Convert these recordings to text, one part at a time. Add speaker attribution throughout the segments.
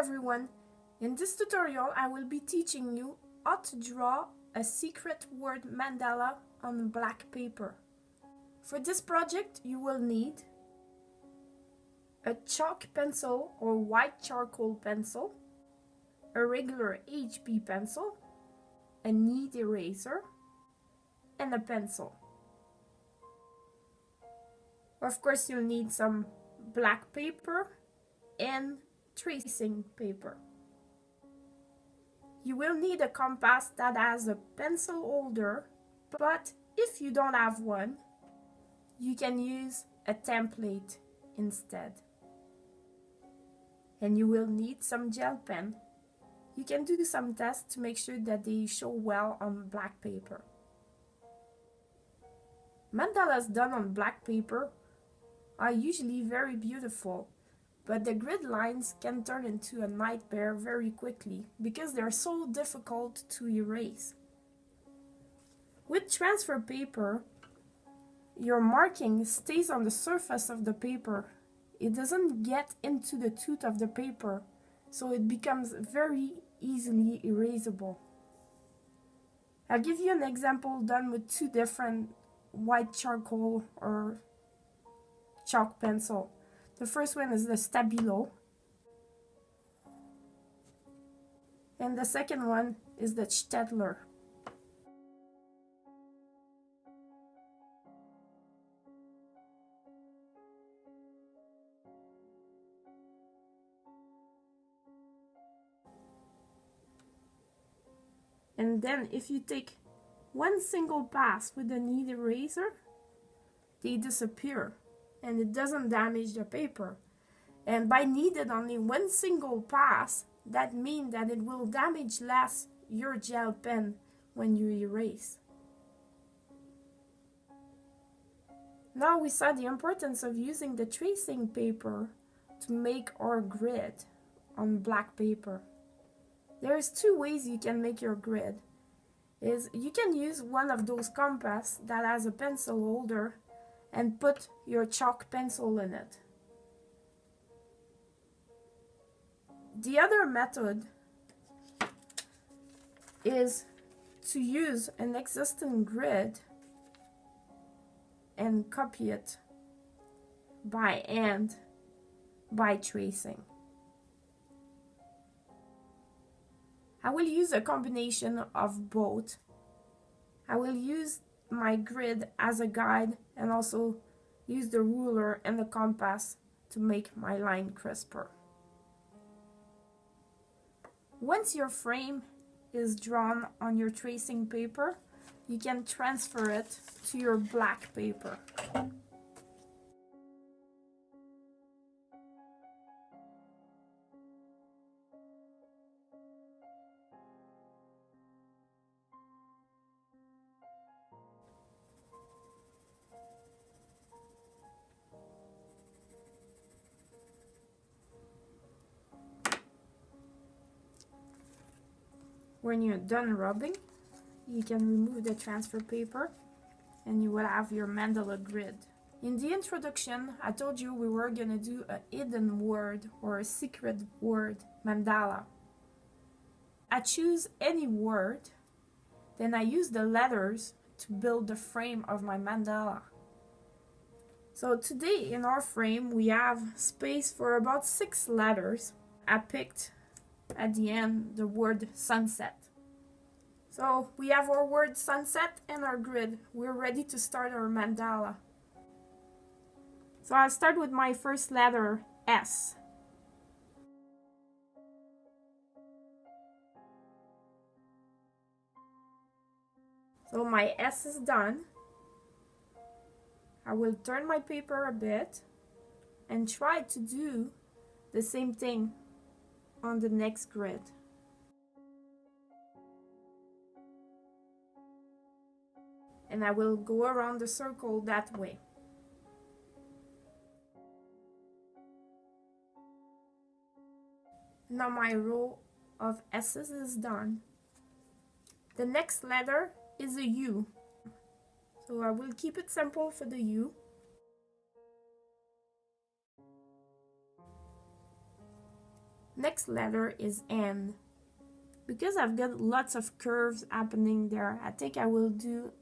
Speaker 1: everyone! In this tutorial I will be teaching you how to draw a secret word mandala on black paper. For this project you will need a chalk pencil or white charcoal pencil, a regular HB pencil, a knead eraser, and a pencil. Of course you'll need some black paper and tracing paper. You will need a compass that has a pencil holder, but if you don't have one, you can use a template instead. And you will need some gel pen. You can do some tests to make sure that they show well on black paper. Mandalas done on black paper are usually very beautiful, but the grid lines can turn into a nightmare very quickly because they're so difficult to erase. With transfer paper, your marking stays on the surface of the paper. It doesn't get into the tooth of the paper, so it becomes very easily erasable. I'll give you an example done with two different white charcoal or chalk pencil. The first one is the Stabilo, and the second one is the Stettler. And then if you take one single pass with the knead eraser, they disappear and it doesn't damage the paper. And by needed only one single pass, that means that it will damage less your gel pen when you erase. Now we saw the importance of using the tracing paper to make our grid on black paper. There's two ways you can make your grid. You can use one of those compass that has a pencil holder and put your chalk pencil in it. The other method is to use an existing grid and copy it by hand by tracing. I will use a combination of both. I will use my grid as a guide and also use the ruler and the compass to make my line crisper. Once your frame is drawn on your tracing paper, you can transfer it to your black paper. When you're done rubbing, you can remove the transfer paper and you will have your mandala grid. In the introduction, I told you we were going to do a hidden word or a secret word mandala. I choose any word, then I use the letters to build the frame of my mandala. So today in our frame we have space for about 6 letters. I picked at the end the word sunset. So we have our word sunset and our grid. We're ready to start our mandala. So I'll start with my first letter, S. So my S is done. I will turn my paper a bit and try to do the same thing on the next grid. And I will go around the circle that way. Now my row of S's is done. The next letter is a U. So I will keep it simple for the U. Next letter is N. Because I've got lots of curves happening there, I think I will do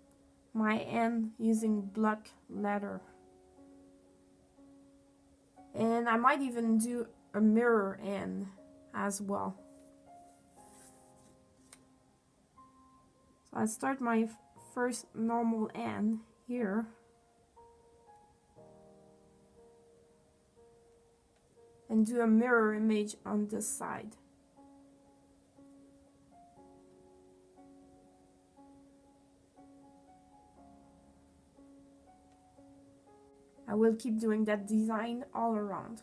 Speaker 1: my N using block letter. And I might even do a mirror N as well. So I start my first normal N here. And do a mirror image on this side. I will keep doing that design all around.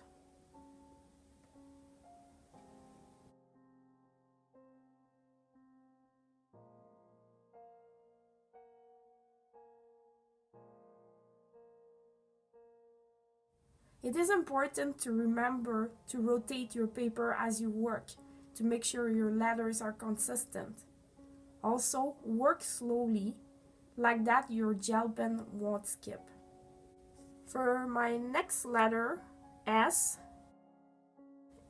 Speaker 1: It is important to remember to rotate your paper as you work to make sure your letters are consistent. Also, work slowly, like that your gel pen won't skip. For my next letter, S,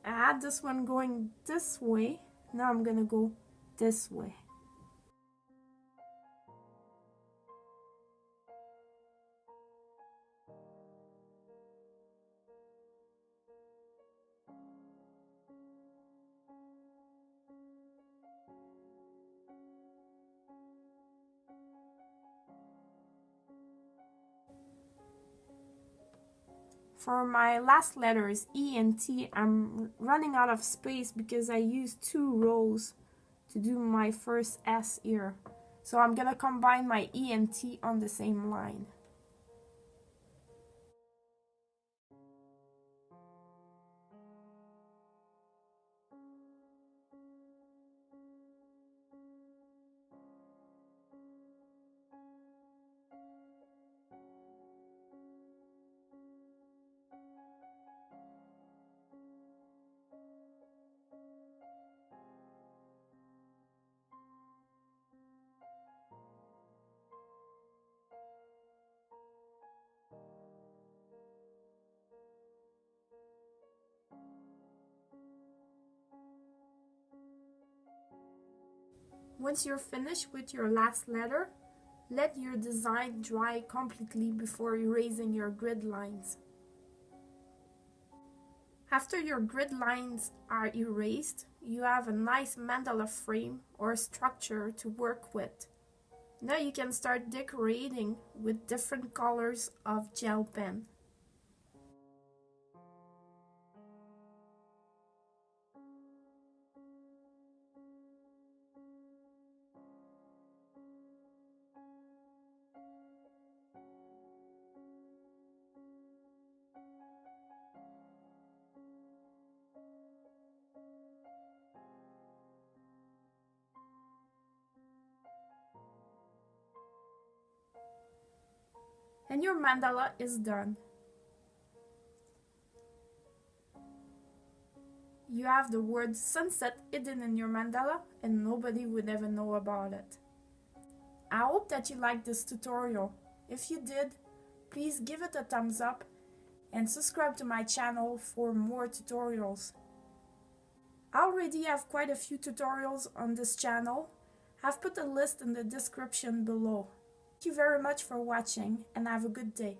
Speaker 1: I had this one going this way. Now I'm gonna go this way. For my last letters, E and T, I'm running out of space because I used 2 rows to do my first S here. So I'm gonna combine my E and T on the same line. Once you're finished with your last letter, let your design dry completely before erasing your grid lines. After your grid lines are erased, you have a nice mandala frame or structure to work with. Now you can start decorating with different colors of gel pen. And your mandala is done. You have the word sunset hidden in your mandala and nobody would ever know about it. I hope that you liked this tutorial. If you did, please give it a thumbs up and subscribe to my channel for more tutorials. I already have quite a few tutorials on this channel. I've put a list in the description below. Thank you very much for watching and have a good day.